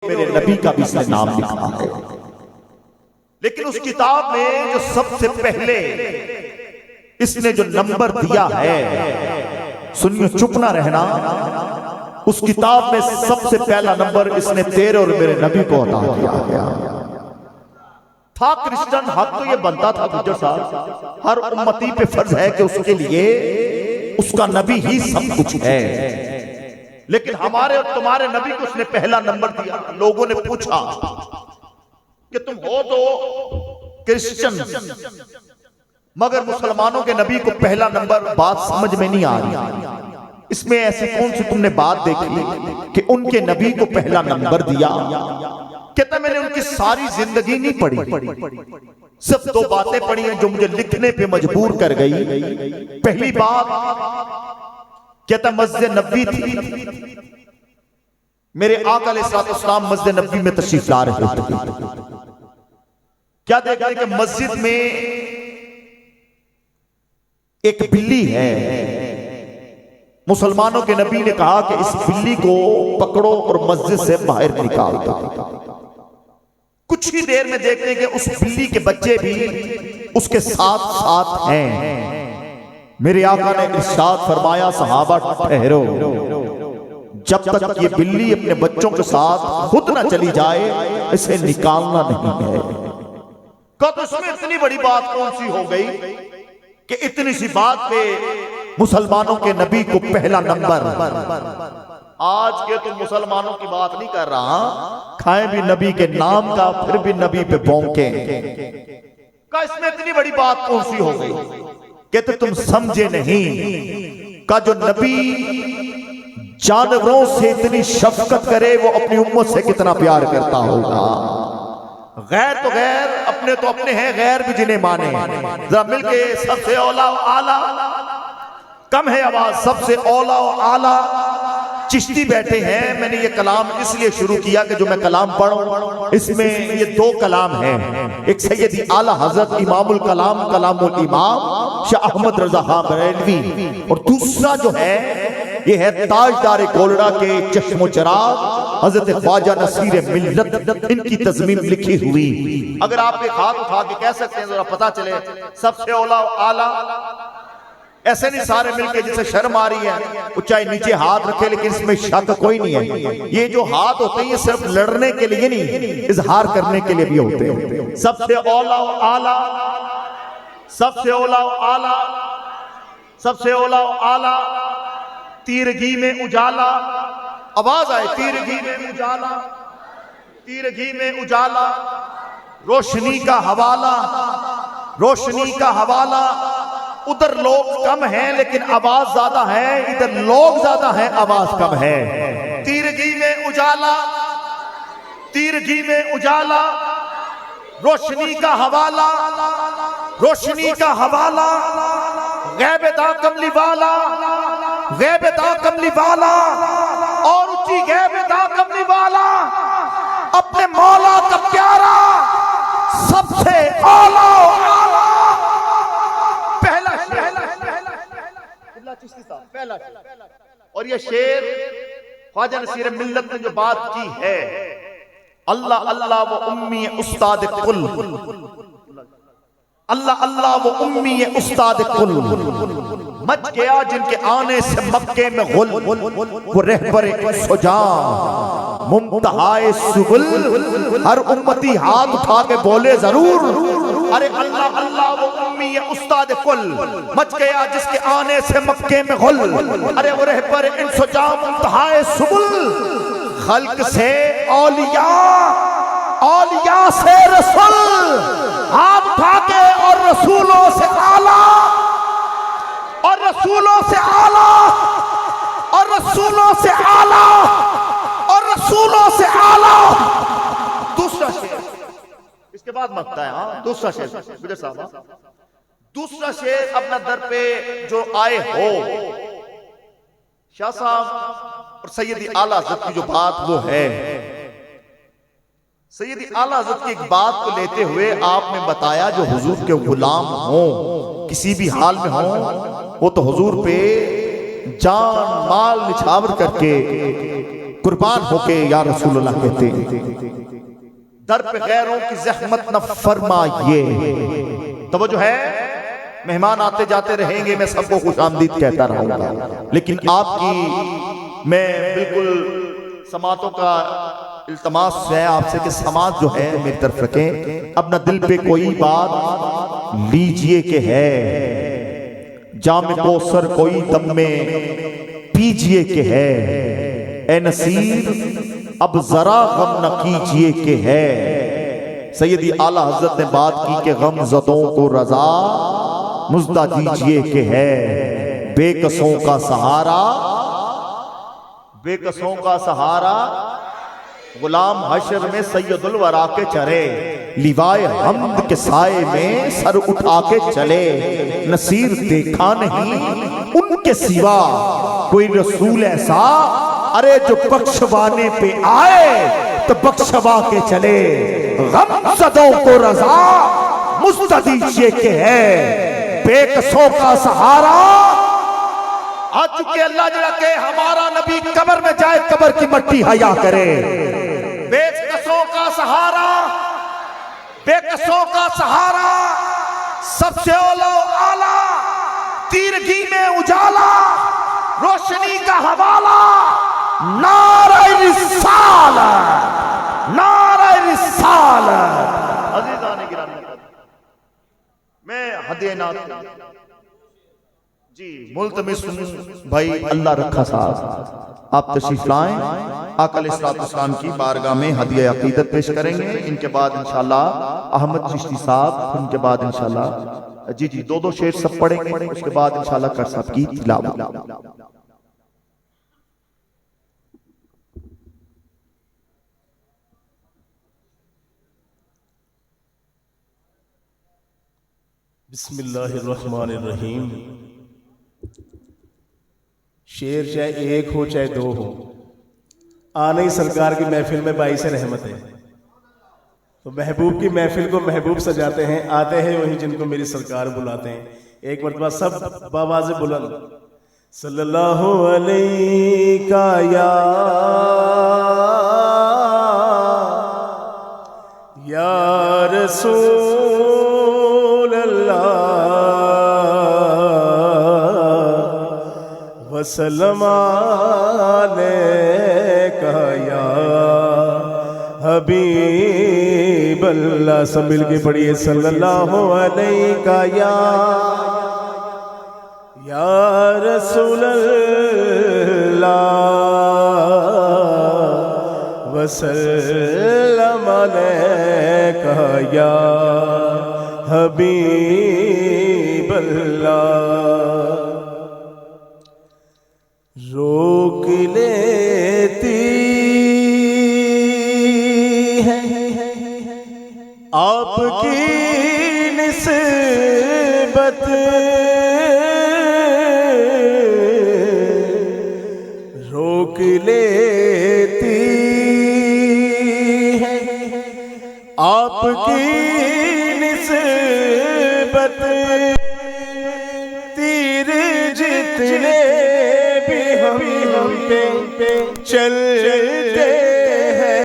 मेरे नबी का भी इसने नाम लिखा है। लेकिन उस किताब में जो सबसे पहले इसने जो नंबर दिया है, सुनिए चुप ना रहना, उस किताब में सबसे पहला नंबर इसने तेरे और मेरे नबी को अता किया गया था। क्रिश्चियन हक तो ये बनता था गुज्जर साहब, हर उम्मती पे फर्ज है कि उसके लिए उसका नबी ही सब कुछ है। लेकिन हमारे और तुम्हारे नबी को उसने पहला नंबर दिया। लोगों ने पूछा कि तुम हो तो क्रिश्चियन, मगर मुसलमानों के नबी को पहला नंबर, बात समझ में नहीं आ रही। इसमें ऐसी कौन सी तुमने बात देखी कि उनके नबी को पहला नंबर दिया? कहता मैंने उनकी सारी जिंदगी नहीं पढ़ी, सिर्फ दो बातें पढ़ी हैं जो मुझे लिखने पे मजबूर कर गई। पहली बात कहता मस्जिद नबी थी, मेरे आका अलैहिस्सलाम मस्जिद नबी में तशरीफ ला रहे थे। क्या देखते कि मस्जिद में एक बिल्ली है। मुसलमानों के नबी ने कहा कि इस बिल्ली को पकड़ो और मस्जिद से बाहर निकाल दो। कुछ ही देर में देखते हैं कि उस बिल्ली के बच्चे भी उसके साथ साथ हैं। मेरे आका ने इरशाद फरमाया, सहाबा ठहरो, जब तक ये बिल्ली अपने बच्चों के साथ खुद ना चली जाए इसे निकालना नहीं है। कब इसमें इतनी बड़ी बात कौन सी हो गई कि इतनी सी बात पे मुसलमानों के नबी को पहला नंबर। आज के तो मुसलमानों की बात नहीं कर रहा, खाएं भी नबी के नाम का फिर भी नबी पे भौंके का, इसमें इतनी बड़ी बात कौन सी हो गई? कहते तुम समझे नहीं का जो नबी जानवरों से इतनी शफकत करे वो अपनी उम्मत से कितना प्यार करता होगा। गैर तो गैर, अपने तो अपने हैं, गैर भी जिन्हें माने। जरा मिलके सबसे औला आला, कम है आवाज, सबसे औला आला चिश्ती बैठे हैं। मैंने ये कलाम इसलिए शुरू किया कि जो मैं कलाम पढ़ूं इसमें ये दो कलाम हैं। एक सैयदी आला हजरत इमामुल कलाम कलामुल इमाम शाह अहमद रजा खां बरेलवी, और दूसरा जो है ये है ताजदार गोलड़ा के चश्मो चराग हजरत ख्वाजा नसीर मिल्लत, इनकी तज़मीन लिखी हुई। अगर आप एक हाथ उठा के कह सकते हैं जरा पता चले सबसे औला आला, ऐसे नहीं सारे मिलके जिसे शर्म आ रही है वो चाहे नीचे हाथ रखे, लेकिन इसमें शक कोई नहीं है। ये जो हाथ होते हैं ये सिर्फ लड़ने के लिए नहीं, इजहार करने के लिए भी होते हैं। सबसे औला आला, सबसे औला आला, सबसे औला आला, तीरगी में उजाला, आवाज आए, तीरगी में उजाला, तीरगी में उजाला, रोशनी का हवाला, रोशनी का हवाला। उधर लोग कम हैं लेकिन आवाज ज्यादा है, इधर लोग ज्यादा हैं आवाज कम है। तीरगी में उजाला, तीरगी में उजाला, रोशनी का हवाला, रोशनी का हवाला, गैबदा कमली वाला, गैबदा कमली वाला, और ऊंची गैबदा कमली वाला, अपने मौला का प्यारा, सबसे आला पहला पहला। और ये शेर ख्वाजा नसीर मिल्लत ने जो बात की है, अल्लाह अल्लाह वो उम्मी उस्ताद कुल, अल्लाह अल्लाह वो उम्मी उस्ताद कुल, मच गया जिनके आने से मक्के में गुल, वो रहबरे सुजा मुमतहाए सुबुल। हर उम्मती हाथ उठा के बोले जरूर, अरे अल्लाह अल्लाह वो उम्मी उस्ताद कुल, मच गया जिसके आने से मक्के में गुल, अरे वो रहबरे सुजा मुमतहाए सुबुल। खल्क से औलिया, औलिया से रसूल, हाथ उठा के, और रसूलों से आला, और रसूलों से आला, और रसूलों से आला, और रसूलों से आला। दूसरा शेर इसके बाद मकता है। हाँ दूसरा शेर गुजर साहब, दूसरा शेर अपना दर पे जो आए हो शाह साहब और सैयदी आला हज़रत की जो बात वो है, सैयदी आला हज़रत की एक बात को लेते हुए आपने बताया जो हुजूर के गुलाम हो किसी भी हाल में हो, वो तो हुजूर पे जान माल निछावर करके कुर्बान होके या रसूलुल्लाह कहते हैं, दर पे गैरों की जहमत न फरमाइए। तो वो जो है, मेहमान आते जाते रहेंगे, मैं सबको खुशामदीद कहता रहूंगा, लेकिन आपकी मैं बिल्कुल समातों का इल्तमास है आपसे कि समाज जो है मेरी तरफ रखें, अपना दिल पे कोई बात लीजिए कि है, जाम कौसर कोई दम में पीजिए कि है, ए नसीर अब जरा गम न कीजिए कि है। सैयदी आला हजरत ने बात की कि गम ज़दों को रजा मुज़्दा दीजिए कि है, बेकसों का सहारा, बेकसों का सहारा गुलाम हशर में सैयदुल वरा के चरे, लिवाए हमद के साए में सर उठा के चले, नसीर देखा नहीं उनके सिवा कोई रसूल ऐसा, अरे जो बख्शवाने पे आए तो बख्शवा के चले, गमज़दों को रजा मुज़्दा दीजिए के है, बेकसों का सहारा। आज चुके अल्लाह जरा के हमारा नबी कब्र में जाए, कब्र की मट्टी हया करे, बेकसों का सहारा, बेकसों का सहारा, सबसे आला, तीरगी में उजाला, रोशनी का हवाला, नारे रिसालत, नारे रिसालत। अज़ीज़ान गिरामी, मैं हदे ना जी मुल्तमिस भाई अल्लाह रखा साहब, आप तशरीफ लाएं, आका अलैहिस्सलाम की बारगाह में हदिया अकीदत पेश करेंगे। इनके बाद इंशाल्लाह अहमद चिश्ती साहब, उनके बाद इंशाल्लाह जी जी दो शेर सब पढ़ेंगे, उसके बाद इंशाल्लाह कर साहब की तिलावत। बिस्मिल्लाहिर्रहमानिर्रहीम। शेर चाहे एक हो चाहे दो हो, आने ही सरकार की महफिल में बाईस रहमत है। तो महबूब की महफिल को महबूब सजाते हैं, आते हैं वही जिनको मेरी सरकार बुलाते हैं। एक मरतबा सब बावाज़ बुलंद सल्लल्लाहु अलैका या रसूल अल्लाह वसल्लम अलैका या हबीब अल्लाह। सब मिल के पढ़िए सल्लल्लाहु अलैका या रसूल अल्लाह वसल्लम अलैका या हबीब अल्लाह। रोक लेती है आपकी निस्बत, रोक लेती है आपकी निस्बत, तीर जितने भी हम पे चलते